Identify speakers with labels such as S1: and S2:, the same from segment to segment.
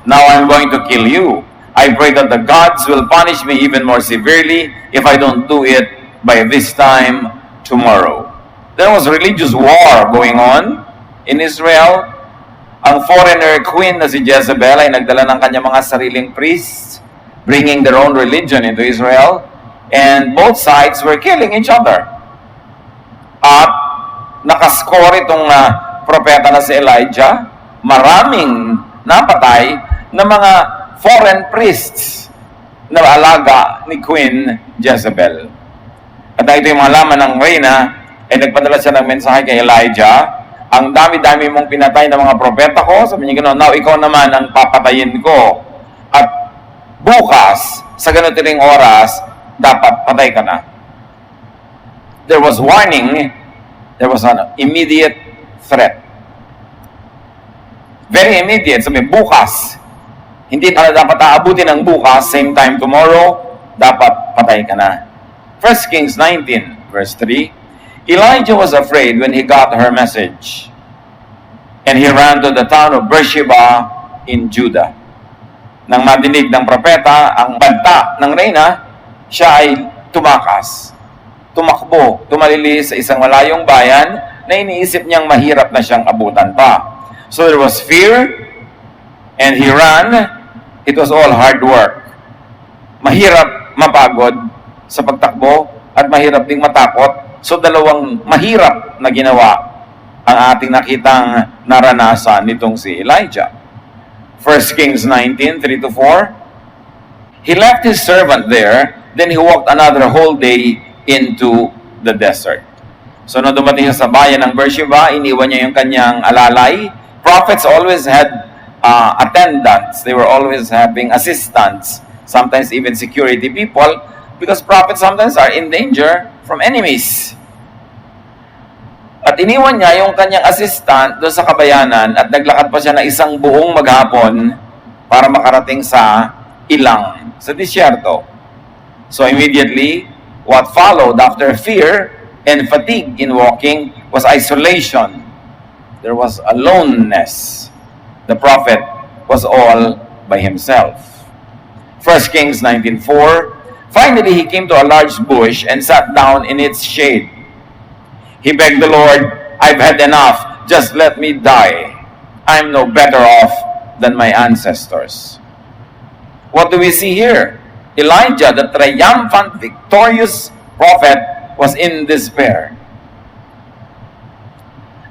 S1: Now I'm going to kill you. I pray that the gods will punish me even more severely if I don't do it by this time tomorrow. There was religious war going on in Israel. Ang foreigner queen na si Jezebel ay nagdala ng kanyang mga sariling priests, bringing their own religion into Israel, and both sides were killing each other. At nakascore itong propeta na si Elijah, maraming napatay na mga foreign priests na alaga ni Queen Jezebel. At ito yung malaman ng reyna, ay nagpadala siya ng mensahe kay Elijah, ang dami-dami mong pinatay ng mga propeta ko, sabi niya gano'n, now ikaw naman ang papatayin ko. At bukas, sa ganito ring oras, dapat patay ka na. There was warning, there was an immediate threat. Very immediate, sabi, bukas. Hindi na dapat aabutin ng bukas, same time tomorrow, dapat patay ka na. 1 Kings 19, verse 3, Elijah was afraid when he got her message, and he ran to the town of Beersheba in Judah. Nang madinig ng propeta ang banta ng reyna, siya ay tumakas, tumakbo, tumalili sa isang malayong bayan na iniisip niyang mahirap na siyang abutan pa. So there was fear, and he ran. It was all hard work. Mahirap mapagod sa pagtakbo at mahirap ding matakot. So dalawang mahirap na ginawa ang ating nakitang naranasan nitong si Elijah. 1 Kings 19, 3-4. He left his servant there, then he walked another whole day into the desert. So nung dumating siya sa bayan ng Beersheba, iniwan niya yung kanyang alalay. Prophets always had attendants. They were always having assistants, sometimes even security people, because prophets sometimes are in danger from enemies. At iniwan niya yung kanyang assistant doon sa kabayanan at naglakad pa siya na isang buong maghapon para makarating sa ilang, sa disyerto. So immediately, what followed after fear and fatigue in walking was isolation. There was aloneness. The prophet was all by himself. 1 Kings 19:4. Finally, he came to a large bush and sat down in its shade. He begged the Lord, I've had enough. Just let me die. I'm no better off than my ancestors. What do we see here? Elijah, the triumphant, victorious prophet, was in despair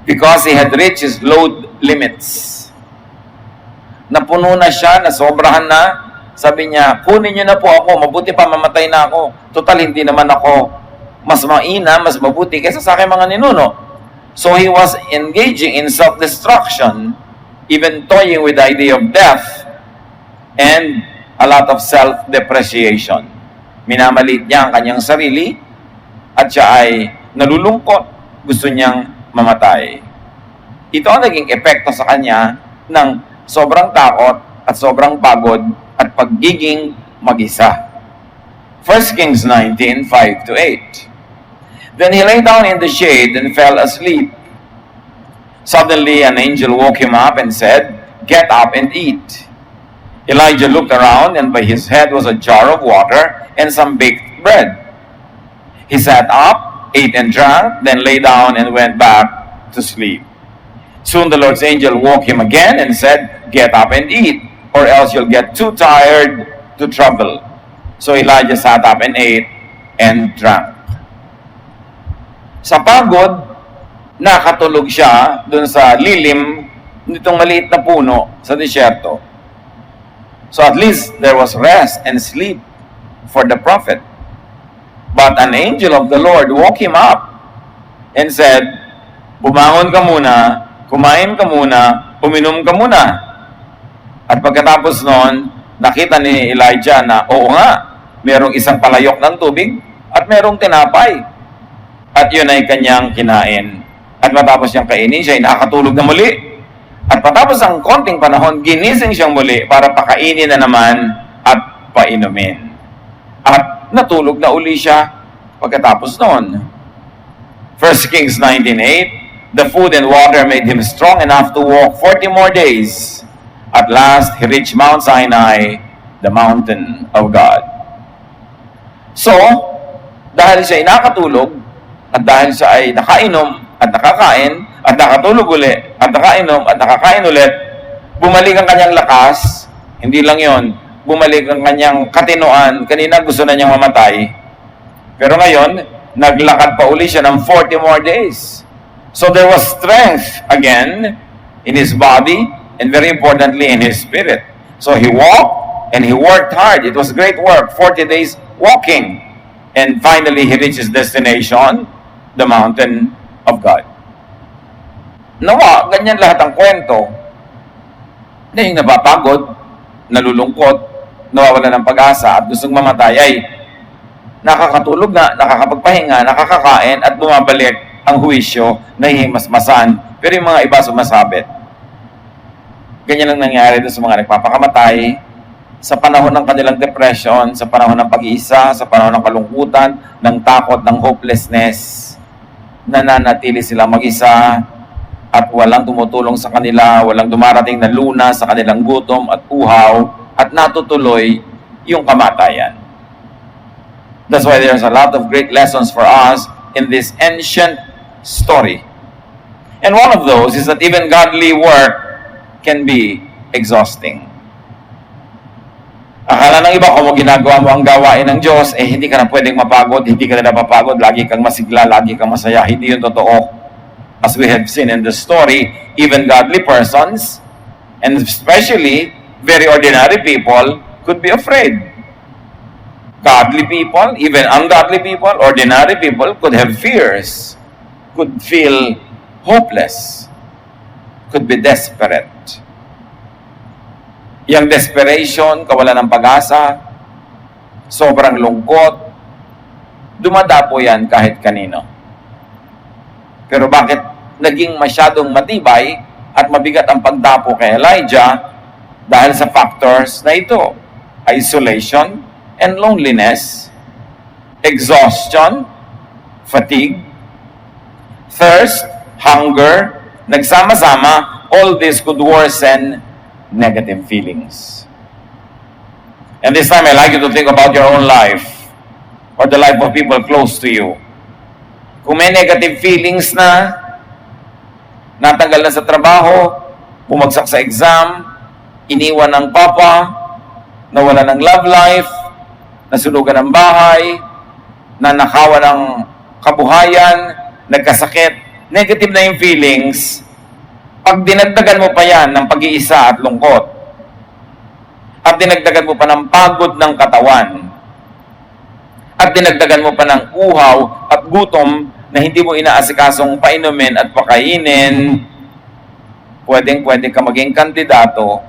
S1: because he had reached his load limits. Napuno na siya, nasobrahan na. Sabi niya, kunin niyo na po ako, mabuti pa mamatay na ako. Total, hindi naman ako mas maina, mas mabuti kaysa sa aking mga ninuno. So he was engaging in self-destruction, even toying with the idea of death, and a lot of self-depreciation. Minamalit niya ang kanyang sarili, at siya ay nalulungkot, gusto niyang mamatay. Ito ang naging epekto sa kanya ng sobrang takot at sobrang pagod at pagiging mag-isa. 1 Kings 19, 5-8. Then he lay down in the shade and fell asleep. Suddenly an angel woke him up and said, Get up and eat. Elijah looked around, and by his head was a jar of water and some baked bread. He sat up, ate and drank, then lay down and went back to sleep. Soon the Lord's angel woke him again and said, Get up and eat, or else you'll get too tired to travel. So Elijah sat up and ate and drank. Sa pagod, nakatulog siya dun sa lilim nitong maliit na puno sa disyerto. So at least there was rest and sleep for the prophet. But an angel of the Lord woke him up and said, Bumangon ka muna, kumain ka muna, uminom ka muna. At pagkatapos noon, nakita ni Elijah na, oo nga, merong isang palayok ng tubig at merong tinapay. At yun ay kanyang kinain. At matapos niyang kainin, siya ay nakakatulog na muli. At matapos ang konting panahon, ginising siyang muli para pakainin na naman at painumin. At natulog na uli siya pagkatapos noon. 1 Kings 19:8, the food and water made him strong enough to walk 40 more days. At last, he reached Mount Sinai, the mountain of God. So, dahil siya ay nakatulog, at dahil siya ay nakainom at nakakain, at nakatulog uli, at nakainom at nakakain ulit, bumalik ang kanyang lakas. Hindi lang yon, bumalik ang kanyang katinoan. Kanina gusto na niyang mamatay. Pero ngayon, naglakad pa uli siya ng 40 more days. So there was strength again in his body and very importantly in his spirit. So he walked and he worked hard. It was great work, 40 days walking. And finally, he reached his destination, the mountain of God. Nawa, ganyan lahat ang kwento. Na yung napapagod, nalulungkot, nawawala ng pag-asa at gustong mamatay ay nakakatulog na, nakakapagpahinga, nakakakain at bumabalik ang huwisyo na himasmasan. Pero yung mga iba sumasabit. Ganyan ang nangyari doon sa mga nagpapakamatay sa panahon ng kanilang depression, sa panahon ng pag-iisa, sa panahon ng kalungkutan, ng takot, ng hopelessness. Nananatili sila mag-isa at walang tumutulong sa kanila, walang dumarating na luna sa kanilang gutom at uhaw at natutuloy yung kamatayan. That's why there's a lot of great lessons for us in this ancient story. And one of those is that even godly work can be exhausting. Akala ng iba, kung ginagawa mo ang gawain ng Diyos, hindi ka na pwedeng mapagod, hindi ka na napapagod, lagi kang masigla, lagi kang masaya. Hindi yun totoo. As we have seen in the story, even godly persons, and especially very ordinary people, could be afraid. Godly people, even ungodly people, ordinary people could have fears, could feel hopeless, could be desperate. Yang desperation, kawalan ng pag-asa, sobrang lungkot, dumadapo yan kahit kanino. Pero bakit naging masyadong matibay at mabigat ang pagdapo kay Elijah? Dahil sa factors na ito: isolation and loneliness, exhaustion, fatigue, thirst, hunger, nagsama-sama. All this could worsen negative feelings. And this time, I'd like you to think about your own life or the life of people close to you. Kung may negative feelings na, natanggal na sa trabaho, bumagsak sa exam, iniwan ng papa, nawala ng love life, nasunugan ng bahay, nanakawan ng kabuhayan, nagkasakit, negative na yung feelings, pag dinagdagan mo pa yan ng pag-iisa at lungkot, at dinagdagan mo pa ng pagod ng katawan, at dinagdagan mo pa ng uhaw at gutom na hindi mo inaasikasong painumin at pakainin, pwedeng-pwede ka maging kandidato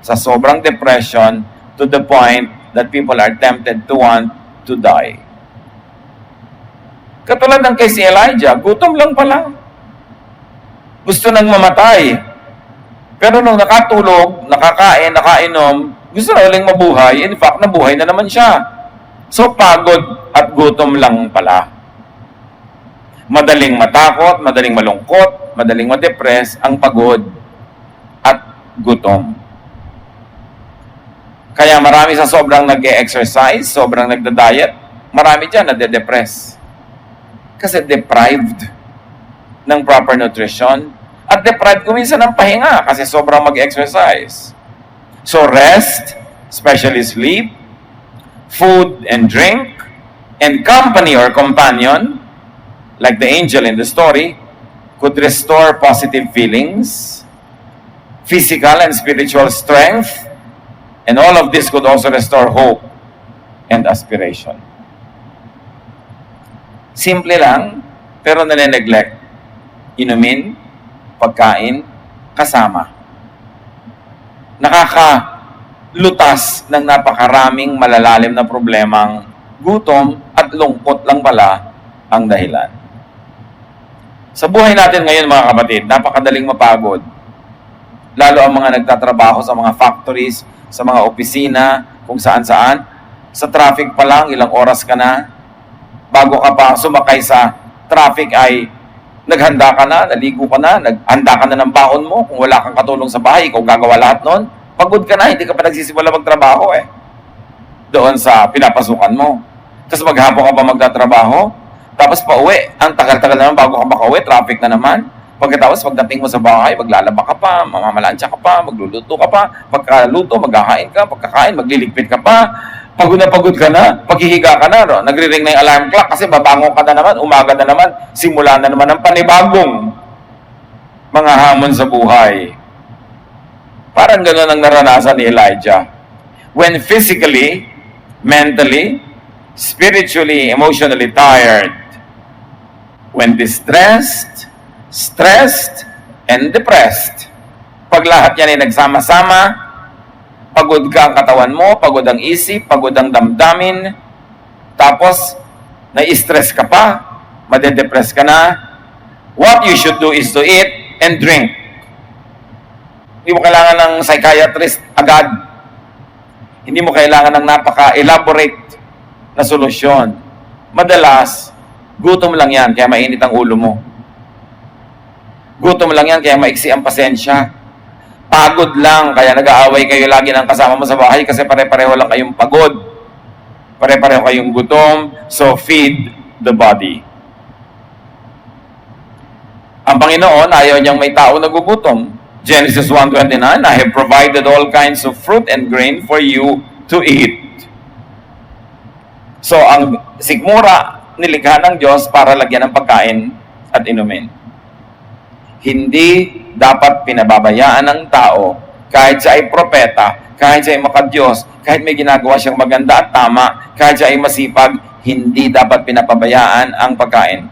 S1: sa sobrang depression to the point that people are tempted to want to die. Katulad ng kay si Elijah, gutom lang pala. Gusto nang mamatay. Pero nung nakatulog, nakakain, nakainom, gusto na uling mabuhay. In fact, nabuhay na naman siya. So, pagod at gutom lang pala. Madaling matakot, madaling malungkot, madaling ma-depress ang pagod at gutom. Kaya marami sa sobrang nag-e-exercise, sobrang nagda-diet, marami dyan nade-depress. Kasi deprived ng proper nutrition at deprived kuminsan ng pahinga kasi sobrang mag-exercise. So rest, especially sleep, food and drink, and company or companion, like the angel in the story, could restore positive feelings, physical and spiritual strength, and all of this could also restore hope and aspiration. Simple lang, pero nane-neglect. Inumin, pagkain, kasama. Nakakalutas ng napakaraming malalalim na problemang gutom at lungkot lang pala ang dahilan. Sa buhay natin ngayon mga kapatid, napakadaling mapagod. Lalo ang mga nagtatrabaho sa mga factories, sa mga opisina, kung saan-saan. Sa traffic pa lang, ilang oras ka na. Bago ka pa sumakay sa traffic ay naghanda ka na, naligo ka na, naghanda ka na ng baon mo. Kung wala kang katulong sa bahay, ikaw gagawa lahat nun. Pagod ka na, hindi ka pa nagsisimula magtrabaho eh. Doon sa pinapasukan mo. Tapos maghapon ka pa magtatrabaho, tapos pauwi, ang tagal-tagal naman bago ka makauwi, traffic na naman. Pagkatapos pagdating mo sa bahay, maglalaba ka pa, mamamalansya ka pa, magluluto ka pa, pagkaluto, magkakain ka, pagkakain, magliligpit ka pa, pagod ka na, paghihiga ka na, no? Nagre-ring na yung alarm clock kasi babangon ka na naman, umaga na naman, simula na naman ang panibagong mga hamon sa buhay. Parang gano'n ang naranasan ni Elijah. When physically, mentally, spiritually, emotionally tired, when distressed, stressed, and depressed. Pag lahat yan ay nagsama-sama, pagod ka ang katawan mo, pagod ang isip, pagod ang damdamin, tapos na-stress ka pa, madedepress ka na, what you should do is to eat and drink. Hindi mo kailangan ng psychiatrist agad. Hindi mo kailangan ng napaka-elaborate na solusyon. Madalas, gutom lang yan, kaya mainit ang ulo mo. Gutom lang yan, kaya maiksi ang pasensya. Pagod lang, kaya nag-aaway kayo lagi ng kasama mo sa bahay kasi pare-pareho lang kayong pagod. Pare-pareho kayong gutom, so feed the body. Ang Panginoon, ayaw niyang may tao nagugutom. Genesis 1:29, I have provided all kinds of fruit and grain for you to eat. So, ang sikmura, nilikha ng Diyos para lagyan ng pagkain at inumin. Hindi dapat pinababayaan ng tao, kahit siya ay propeta, kahit siya ay makadiyos, kahit may ginagawa siyang maganda at tama, kahit siya ay masipag, hindi dapat pinapabayaan ang pagkain.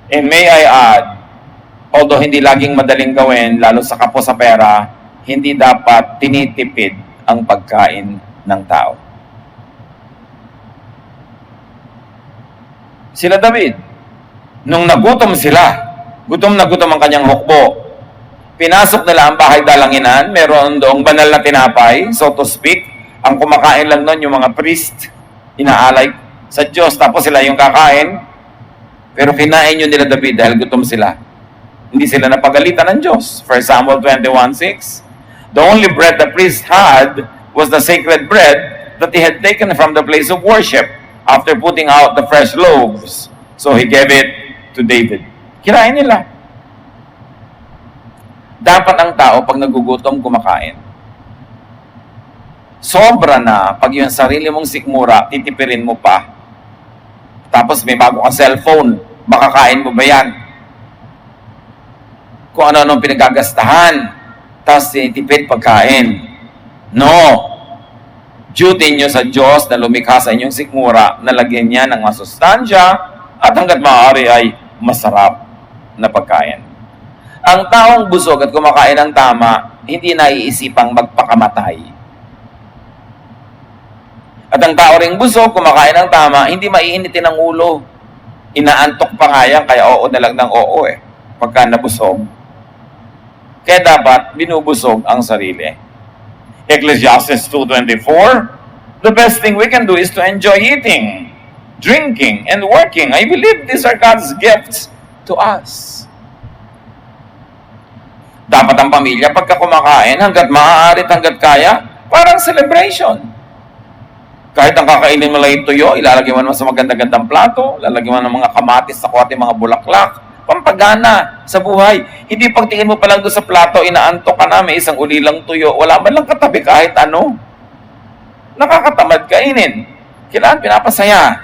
S1: And may I add, although hindi laging madaling gawin, lalo sa kapos sa pera, hindi dapat tinitipid ang pagkain ng tao. Sila David, nung nagutom sila, gutom na gutom ang kanyang hukbo, pinasok nila ang bahay dalanginan, meron doong banal na tinapay, so to speak, ang kumakain lang nun yung mga priest, inaalay sa Diyos, tapos sila yung kakain, pero kinain yun nila David dahil gutom sila. Hindi sila napagalitan ng Diyos. 1 Samuel 21:6, the only bread the priest had was the sacred bread that he had taken from the place of worship after putting out the fresh loaves. So he gave it to David. Kinain nila. Dapat ang tao pag nagugutom kumakain. Sobra na pag yung sarili mong sikmura, titipirin mo pa. Tapos may bago kang cellphone, makakain mo ba yan? Kung ano-anong pinagagastahan, tapos tinitipid pagkain. No. Duty nyo sa Diyos na lumikha sa inyong sikmura na lagyan niya ng masustansya at hanggat maaari ay masarap na pagkain. Ang taong busog at kumakain ng tama, hindi naiisipang magpakamatay. At ang tao ring busog, kumakain ng tama, hindi maiinitin ang ulo. Inaantok pa nga yan, kaya oo na lang ng oo eh, pagka nabusog. Kaya dapat binubusog ang sarili. Ecclesiastes 2:24, the best thing we can do is to enjoy eating, drinking, and working. I believe these are God's gifts to us. Dapat ang pamilya, pagka kumakain, hanggat maaari at hanggat kaya, parang celebration. Kahit ang kakainin mo lang yung tuyo, ilalagay mo naman sa maganda-gandang plato, ilalagay mo ng mga kamatis, sakwate, mga bulaklak, pampagana sa buhay. Hindi pagtingin mo pa lang doon sa plato, inaantok ka na, may isang ulilang tuyo, wala man lang katabi kahit ano. Nakakatamad kainin. Kailangan pinapasaya.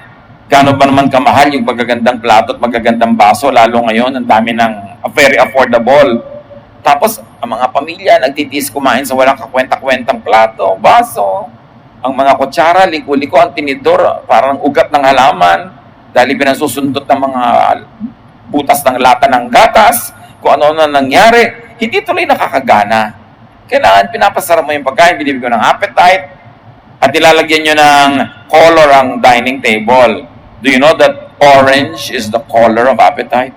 S1: Gano'n ba naman kamahal yung magagandang plato at magagandang baso, lalo ngayon, ang dami ng very affordable. Tapos, ang mga pamilya, nagtitiis kumain sa walang kakwenta-kwentang plato, baso. Ang mga kutsara, liko-liko, ang tinidor, parang ugat ng halaman, dahil pinasusunod ng mga butas ng lata ng gatas, kung ano na nangyari, hindi tuloy nakakagana. Kailangan pinapasarap mo yung pagkain, binibigyan ng appetite, at ilalagyan nyo ng color ang dining table. Do you know that orange is the color of appetite?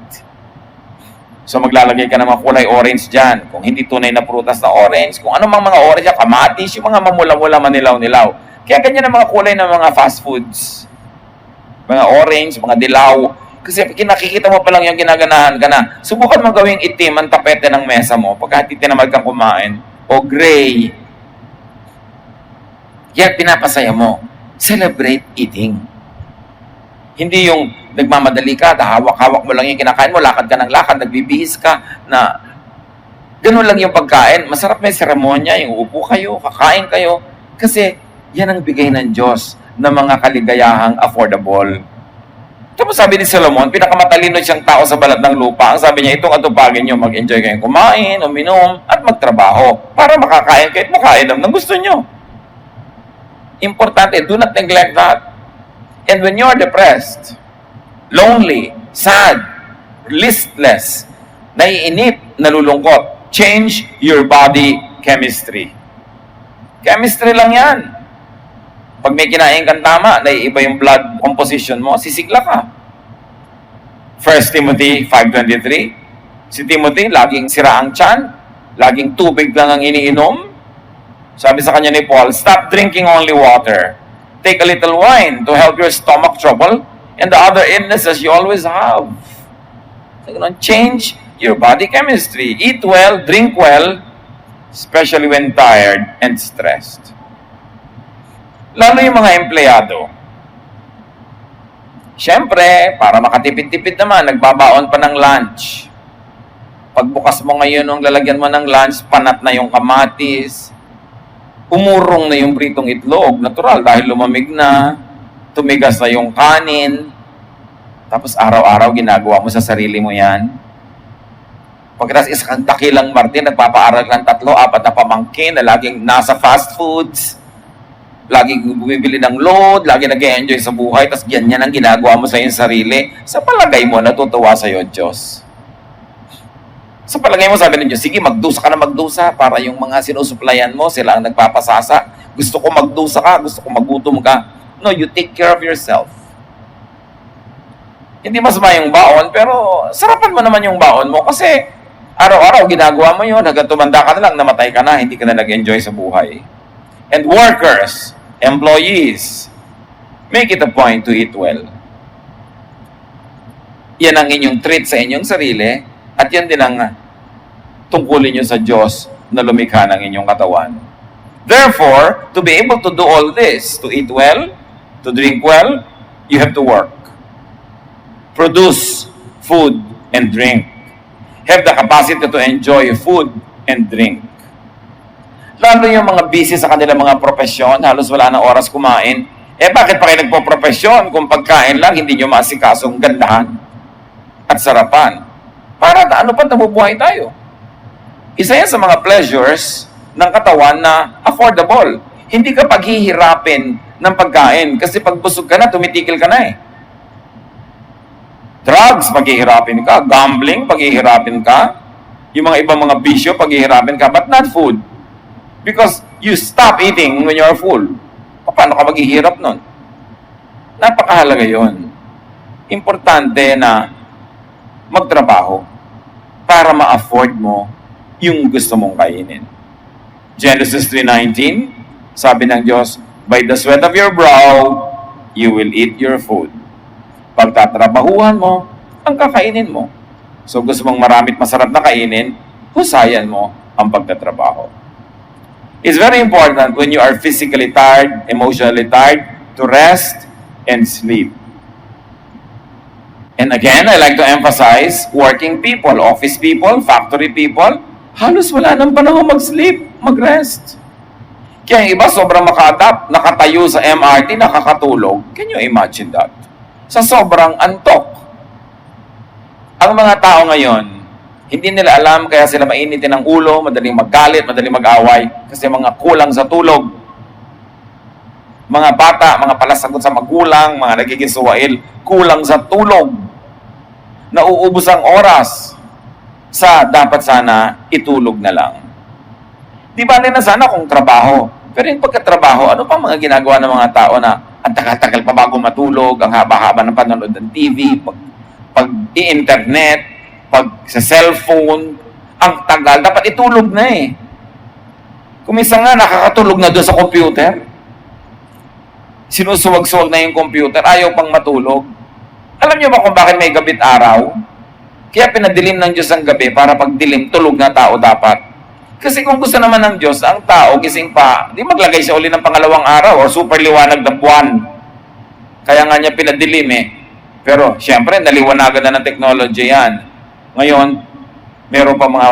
S1: So maglalagay ka ng mga kulay orange dyan. Kung hindi tunay na prutas na orange, kung ano mang mga orange, kamatis, yung mga mamula-mula, manilaw-nilaw. Kaya ganyan ang mga kulay ng mga fast foods. Mga orange, mga dilaw. Kasi nakikita mo pa lang yung ginaganahan ka na. Subukan mo gawing itim ang tapete ng mesa mo pagka tinamad kang kumain. O gray. Kaya pinapasaya mo. Celebrate eating. Hindi yung nagmamadali ka, hawak-hawak mo lang yung kinakain mo, lakad ka ng lakad, nagbibihis ka, na ganun lang yung pagkain. Masarap may seremonya, yung upo kayo, kakain kayo. Kasi yan ang bigay ng Diyos ng mga kaligayahang affordable. Tapos sabi ni Solomon, pinakamatalino siyang tao sa balat ng lupa. Ang sabi niya, itong atupagin niyo, mag-enjoy kayong kumain, uminom, at magtrabaho para makakain kayo at makainom ng gusto niyo. Importante, do not neglect that. And when you're depressed, lonely, sad, listless, naiinip, nalulungkot, change your body chemistry. Chemistry lang yan. Pag may kinain kang tama, naiiba yung blood composition mo, sisigla ka. 1 Timothy 5:23, si Timothy, laging sira ang tiyan, laging tubig lang ang iniinom. Sabi sa kanya ni Paul, stop drinking only water. Take a little wine to help your stomach trouble and the other illnesses you always have. So, change your body chemistry. Eat well, drink well, especially when tired and stressed. Lalo yung mga empleyado. Siyempre, para makatipid-tipid naman, nagbabaon pa ng lunch. Pagbukas mo ngayon nung lalagyan mo ng lunch, panat na yung kamatis, umurong na yung pritong itlog, natural, dahil lumamig na, tumigas na yung kanin, tapos araw-araw ginagawa mo sa sarili mo yan. Pagkatapos isang dakilang Martin, nagpapaaral ng 3-4 na pamangkin na laging nasa fast foods, laging bumibili ng load, laging nag-enjoy sa buhay, tapos ganyan ang ginagawa mo sa iyong sarili. Sa palagay mo, natutuwa sa iyo Diyos. Sa palagay mo, sabi ng Diyos, sige, magdusa ka na magdusa para yung mga sinusuplayan mo, sila ang nagpapasasa. Gusto ko magdusa ka, gusto ko magutom ka. No, you take care of yourself. Hindi masama yung baon, pero sarapan mo naman yung baon mo kasi araw-araw ginagawa mo yun, hanggang tumanda ka na lang, namatay ka na, hindi ka na nag-enjoy sa buhay. And workers, employees, make it a point to eat well. Yan ang inyong treat sa inyong sarili at yan din ang tungkulin nyo sa Diyos na lumikha ng inyong katawan. Therefore, to be able to do all this, to eat well, to drink well, you have to work. Produce food and drink. Have the capacity to enjoy food and drink. Lalo yung mga busy sa kanilang mga profesyon, halos wala na oras kumain. Bakit pa kayo nagpo-profesyon kung pagkain lang, hindi nyo maasikasong gandahan at sarapan? Para ano pa nabubuhay tayo? Isa yan sa mga pleasures ng katawan na affordable. Hindi ka paghihirapin ng pagkain kasi pag busog ka na, tumitigil ka na eh. Drugs, paghihirapin ka. Gambling, paghihirapin ka. Yung mga ibang mga bisyo, paghihirapin ka. But not food. Because you stop eating when you're full. Paano ka maghihirap nun? Napakahalaga yun. Importante na magtrabaho para ma-afford mo yung gusto mong kainin. Genesis 3:19, sabi ng Diyos, by the sweat of your brow, you will eat your food. Pagtatrabahuhan mo, ang kakainin mo. So gusto mong maramit masarap na kainin, husayan mo ang pagtatrabaho. It's very important when you are physically tired, emotionally tired, to rest and sleep. And again, I like to emphasize, working people, office people, factory people, halos wala nang panahon mag-sleep, mag-rest. Kaya yung iba sobrang maka-adapt, nakatayo sa MRT, nakakatulog. Can you imagine that? Sa sobrang antok. Ang mga tao ngayon, hindi nila alam kaya sila mainitin ang ulo, madaling maggalit, madaling mag-away, kasi mga kulang sa tulog. Mga bata, mga palasagot sa magulang, mga nagiging suwail, kulang sa tulog. Nauubos ang oras sa dapat sana itulog na lang. Di ba na sana kung trabaho? Pero yung pagkatrabaho, ano pa mga ginagawa ng mga tao na ang tagal-tagal pa bago matulog, ang haba-haba ng panonood ng TV, pag-i-internet, pag sa cellphone, ang tagal, dapat itulog na eh. Kumisa nga, nakakatulog na doon sa computer. Sinusuwag-suwag na yung computer, ayaw pang matulog. Alam niyo ba kung bakit may gabit araw? Kaya pinadilim ng Diyos ang gabi para pagdilim, tulog na tao dapat. Kasi kung gusto naman ng Diyos, ang tao gising pa, di maglagay siya uli ng pangalawang araw o super liwanag na buwan. Kaya nga niya pinadilim eh. Pero siyempre, naliwanagan na ng technology yan. Ngayon, meron pa mga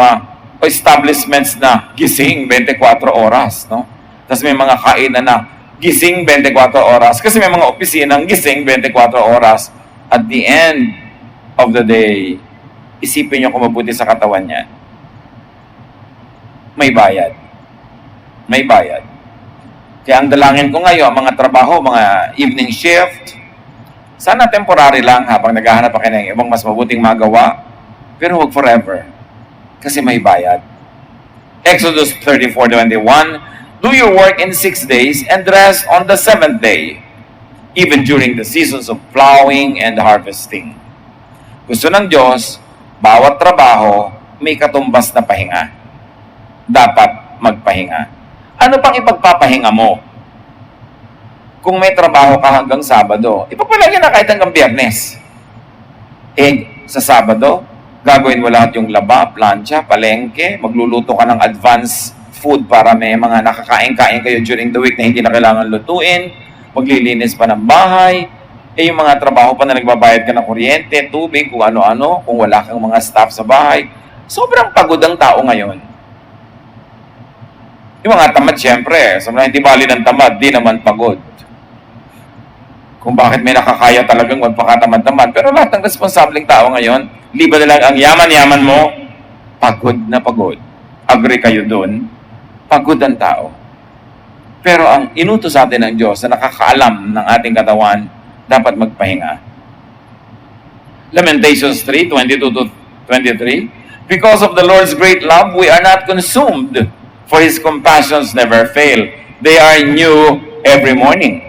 S1: establishments na gising 24 oras. No? Tapos may mga kainan na gising 24 oras. Kasi may mga opisinang gising 24 oras. At the end of the day, isipin niyo kung mabuti sa katawan niya. May bayad. May bayad. Kaya ang dalangin ko ngayon, mga trabaho, mga evening shift, sana temporary lang habang naghahanap pa kayo ng ibang mas mabuting magawa, pero huwag forever. Kasi may bayad. Exodus 34:21, do your work in 6 days and rest on the 7th day, even during the seasons of plowing and harvesting. Gusto ng Diyos, bawat trabaho may katumbas na pahinga. Dapat magpahinga. Ano pang ipagpapahinga mo? Kung may trabaho ka hanggang Sabado, ipapalagyan na kahit hanggang Biyernes. Sa Sabado, gagawin mo lahat yung laba, plancha, palengke, magluluto ka ng advance food para may mga nakakain-kain kayo during the week na hindi na kailangan lutuin, maglilinis pa ng bahay, yung mga trabaho pa na nagbabayad ka ng kuryente, tubig, kung ano-ano, kung wala kang mga staff sa bahay. Sobrang pagod ang tao ngayon. Yung mga tamad, syempre, sa mga hindi bali ng tamad, di naman pagod. Kung bakit may nakakaya talagang magpakatamad-tamad. Pero lahat ng responsableng tao ngayon, liba na lang ang yaman-yaman mo, pagod na pagod. Agree kayo dun? Pagod ang tao. Pero ang inutos sa atin ng Diyos na nakakaalam ng ating katawan, dapat magpahinga. Lamentations 3:22-23, because of the Lord's great love, we are not consumed, for His compassions never fail. They are new every morning.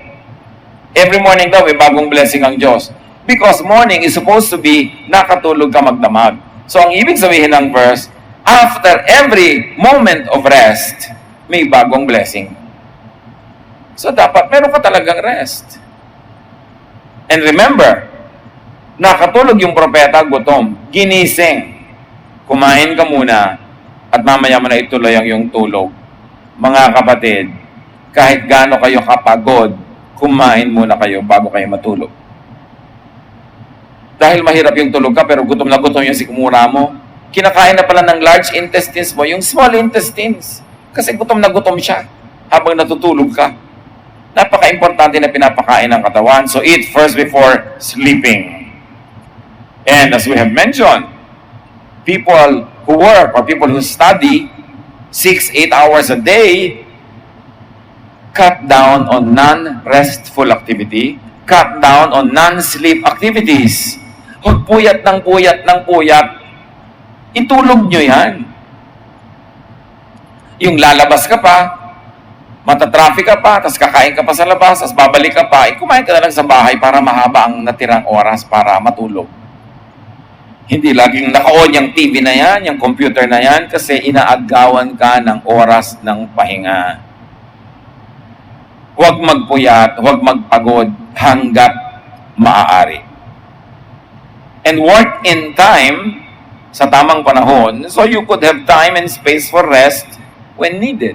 S1: Every morning daw, may bagong blessing ang Diyos. Because morning is supposed to be nakatulog ka magdamag. So ang ibig sabihin ng verse, after every moment of rest, may bagong blessing. So dapat meron ka talagang rest. And remember, nakatulog yung propeta, gutom, ginising. Kumain ka muna at mamaya mo na ituloy ang iyong tulog. Mga kapatid, kahit gaano kayo kapagod, kumain muna kayo bago kayo matulog. Dahil mahirap yung tulog ka pero gutom na gutom yung sikmura mo, kinakain na pala ng large intestines mo, yung small intestines. Kasi gutom na gutom siya habang natutulog ka. Napaka-importante na pinapakain ng katawan. So eat first before sleeping. And as we have mentioned, people who work or people who study 6-8 hours a day, cut down on non-restful activity, cut down on non-sleep activities. Huwag puyat ng puyat ng puyat. Itulog nyo yan. Yung lalabas ka pa, matatraffic ka pa, tapos kakain ka pa sa labas, tapos babalik ka pa, kumain ka na lang sa bahay para mahaba ang natirang oras para matulog. Hindi laging naka-on yung TV na yan, yung computer na yan, kasi inaagawan ka ng oras ng pahinga. Huwag magpuyat, huwag magpagod hanggat maaari. And work in time, sa tamang panahon, so you could have time and space for rest when needed.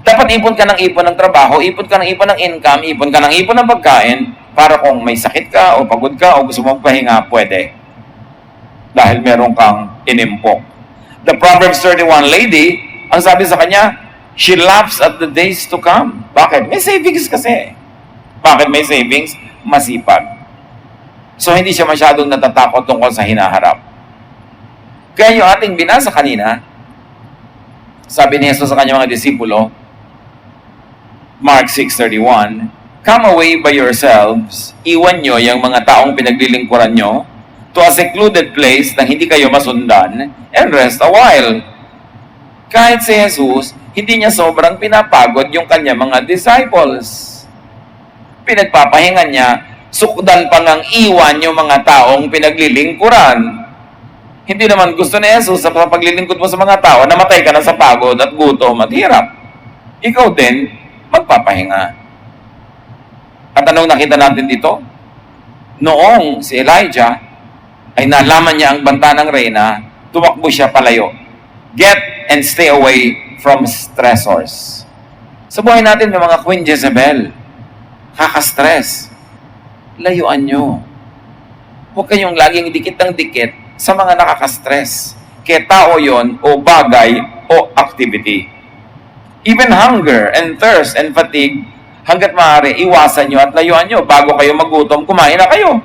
S1: Dapat ipon ka ng ipon ng trabaho, ipon ka ng ipon ng income, ipon ka ng ipon ng pagkain, para kung may sakit ka, o pagod ka, o gusto mong pahinga, pwede. Dahil meron kang inimpok. The Proverbs 31 lady, ang sabi sa kanya, she laughs at the days to come. Bakit? May savings kasi. Bakit may savings? Masipag. So, hindi siya masyadong natatakot tungkol sa hinaharap. Kaya yung ating binasa kanina, sabi ni Jesus sa kanyang mga disipulo, Mark 6:31, come away by yourselves, iwan nyo yung mga taong pinaglilingkuran nyo, to a secluded place na hindi kayo masundan, and rest a while. Kahit si Jesus, hindi niya sobrang pinapagod yung kanya mga disciples. Pinagpapahinga niya, sukdan pa ngang iwan yung mga taong pinaglilingkuran. Hindi naman gusto ni Jesus sa paglilingkod mo sa mga tao, namatay ka na sa pagod at gutom at hirap. Ikaw din, magpapahinga. At anong nakita natin dito? Noong si Elijah ay nalaman niya ang banta ng reyna, tumakbo siya palayo. Get and stay away from stressors. Sa buhay natin may mga Queen Jezebel. Kaka-stress. Layuan nyo. Huwag kayong laging dikit ng dikit sa mga nakaka-stress. Kaya tao yon o bagay o activity. Even hunger and thirst and fatigue, hanggat maaari, iwasan nyo at layuan nyo. Bago kayo magutom, kumain na kayo.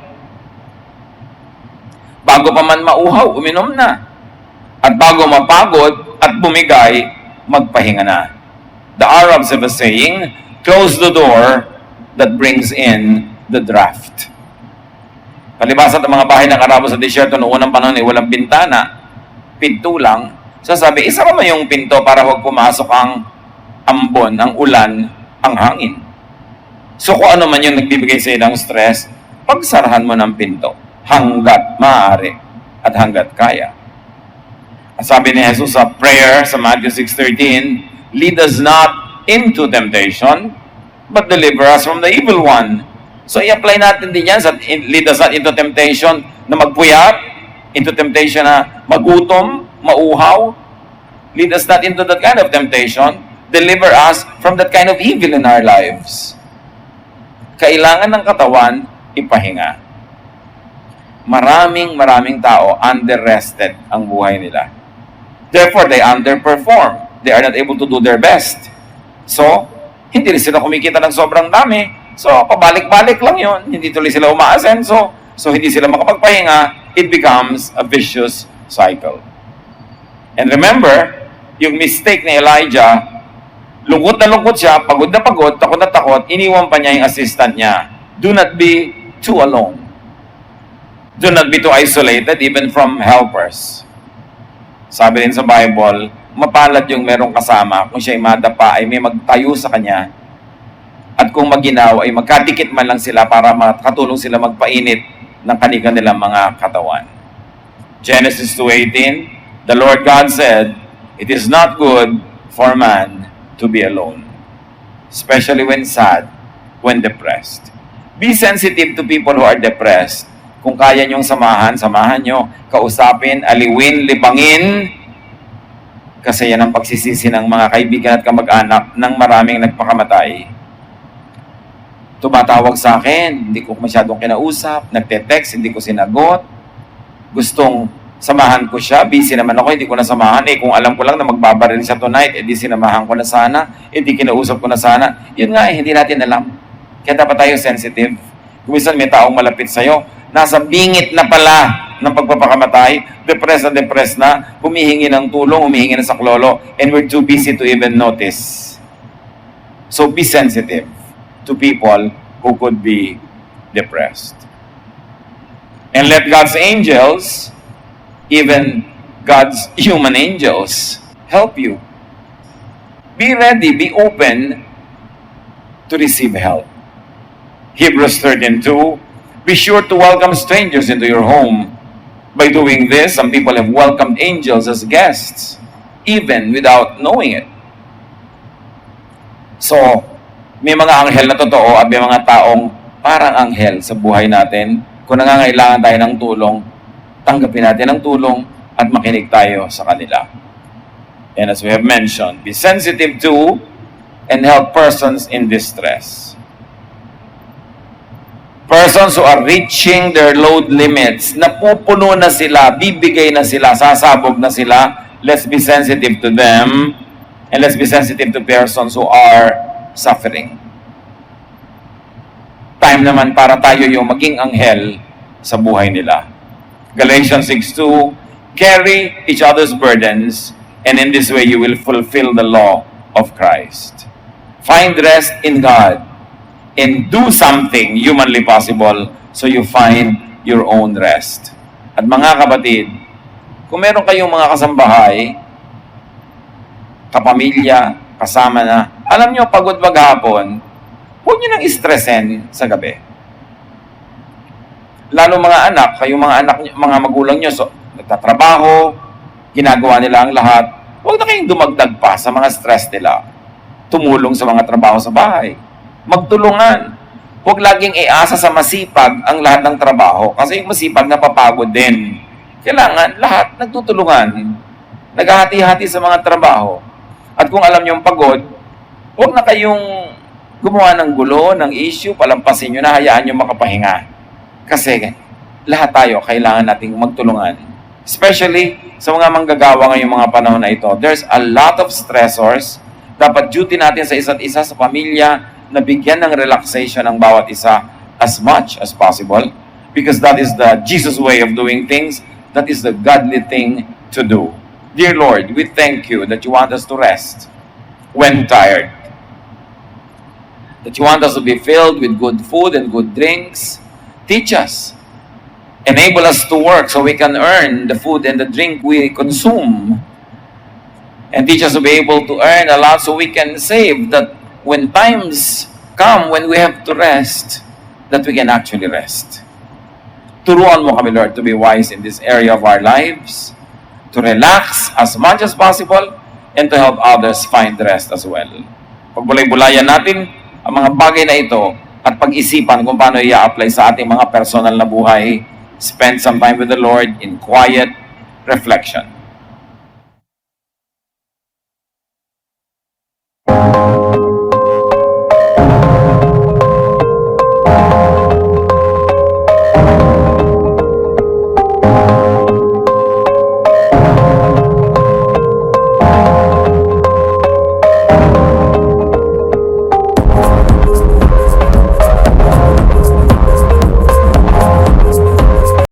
S1: Bago pa man mauhaw, uminom na. At bago mapagod at bumigay, magpahinga na. The Arabs have a saying, close the door that brings in the draft. Palibasa ang mga bahay ng Arabo sa disyerto noong unang panahon ay walang bintana, pinto lang. Sasabi, isara mo yung pinto para huwag pumasok ang ambon, ang ulan, ang hangin. So kung ano man yung nagbibigay sa ng stress, pagsarahan mo ng pinto hanggat maaari at hanggat kaya. At sabi ni Jesus sa prayer sa Matthew 6:13, lead us not into temptation, but deliver us from the evil one. So i-apply natin din yan sa lead us not into temptation na magpuyat, into temptation na magutom, mauhaw. Lead us not into that kind of temptation. Deliver us from that kind of evil in our lives. Kailangan ng katawan, ipahinga. Maraming tao under-rested ang buhay nila. Therefore, they underperform. They are not able to do their best. So, hindi rin sila kumikita ng sobrang dami. So, pabalik-balik lang yun. Hindi tuloy sila umaasenso. So, hindi sila makapagpahinga. It becomes a vicious cycle. And remember, yung mistake ni Elijah, lungkot na lungkot siya, pagod na pagod, takot na takot, iniwan pa niya yung assistant niya. Do not be too alone. Do not be too isolated even from helpers. Sabi rin sa Bible, mapalad yung merong kasama kung siya'y madapa ay may magtayo sa kanya at kung maginaw ay magkadikit man lang sila para makatulong sila magpainit ng kanilang mga katawan. Genesis 2:18, the Lord God said, it is not good for man to be alone, especially when sad, when depressed. Be sensitive to people who are depressed. Kung kaya niyong samahan, samahan niyo. Kausapin, aliwin, libangin. Kasi yan ang pagsisisi ng mga kaibigan at kamag-anak ng maraming nagpakamatay. Tumatawag sa akin, hindi ko masyadong kinausap, nagte-text, hindi ko sinagot. Gustong samahan ko siya, busy naman ako, hindi ko na samahan. Kung alam ko lang na magbabaril siya tonight, di sinamahan ko na sana, di kinausap ko na sana. Yun nga hindi natin alam. Kaya dapat tayo sensitive. Kung minsan may taong malapit sa'yo, nasa bingit na pala ng pagpapakamatay, depressed na, humihingi ng tulong, humihingi ng saklolo, and we're too busy to even notice. So be sensitive to people who could be depressed. And let God's angels, even God's human angels, help you. Be ready, be open to receive help. Hebrews 13:2, be sure to welcome strangers into your home. By doing this, some people have welcomed angels as guests, even without knowing it. So, may mga anghel na totoo at may mga taong parang anghel sa buhay natin. Kung nangangailangan tayo ng tulong, tanggapin natin ang tulong at makinig tayo sa kanila. And as we have mentioned, be sensitive to and help persons in distress. Persons who are reaching their load limits, napupuno na sila, bibigay na sila, sasabog na sila, let's be sensitive to them, and let's be sensitive to persons who are suffering. Time naman para tayo yung maging anghel sa buhay nila. Galatians 6:2, carry each other's burdens, and in this way you will fulfill the law of Christ. Find rest in God, and do something humanly possible so you find your own rest. At mga kapatid, kung meron kayong mga kasambahay, kapamilya, kasama na, alam nyo, pagod maghapon, huwag nyo nang stressin sa gabi. Lalo mga anak, kayong mga anak, mga magulang nyo, so, nagtatrabaho, ginagawa nila ang lahat, huwag na kayong dumagdag pa sa mga stress nila. Tumulong sa mga trabaho sa bahay. Magtulungan. Huwag laging iasa sa masipag ang lahat ng trabaho. Kasi yung masipag napapagod din. Kailangan lahat nagtutulungan. Naghahati-hati sa mga trabaho. At kung alam nyo yung pagod, huwag na kayong gumawa ng gulo, ng issue, palampasin nyo na, hayaan nyo makapahinga. Kasi lahat tayo kailangan nating magtulungan. Especially sa mga manggagawa ngayong mga panahon na ito. There's a lot of stressors. Dapat duty natin sa isa't isa, sa pamilya, na bigyan ng relaxation ang bawat isa as much as possible. Because that is the Jesus way of doing things. That is the godly thing to do. Dear Lord, we thank you that you want us to rest when tired. That you want us to be filled with good food and good drinks. Teach us. Enable us to work so we can earn the food and the drink we consume. And teach us to be able to earn a lot so we can save, that when times come when we have to rest, that we can actually rest. Turuan mo kami, Lord, to be wise in this area of our lives, to relax as much as possible, and to help others find rest as well. Pagbulay-bulayan natin ang mga bagay na ito at pag-isipan kung paano i-apply sa ating mga personal na buhay. Spend some time with the Lord in quiet reflection.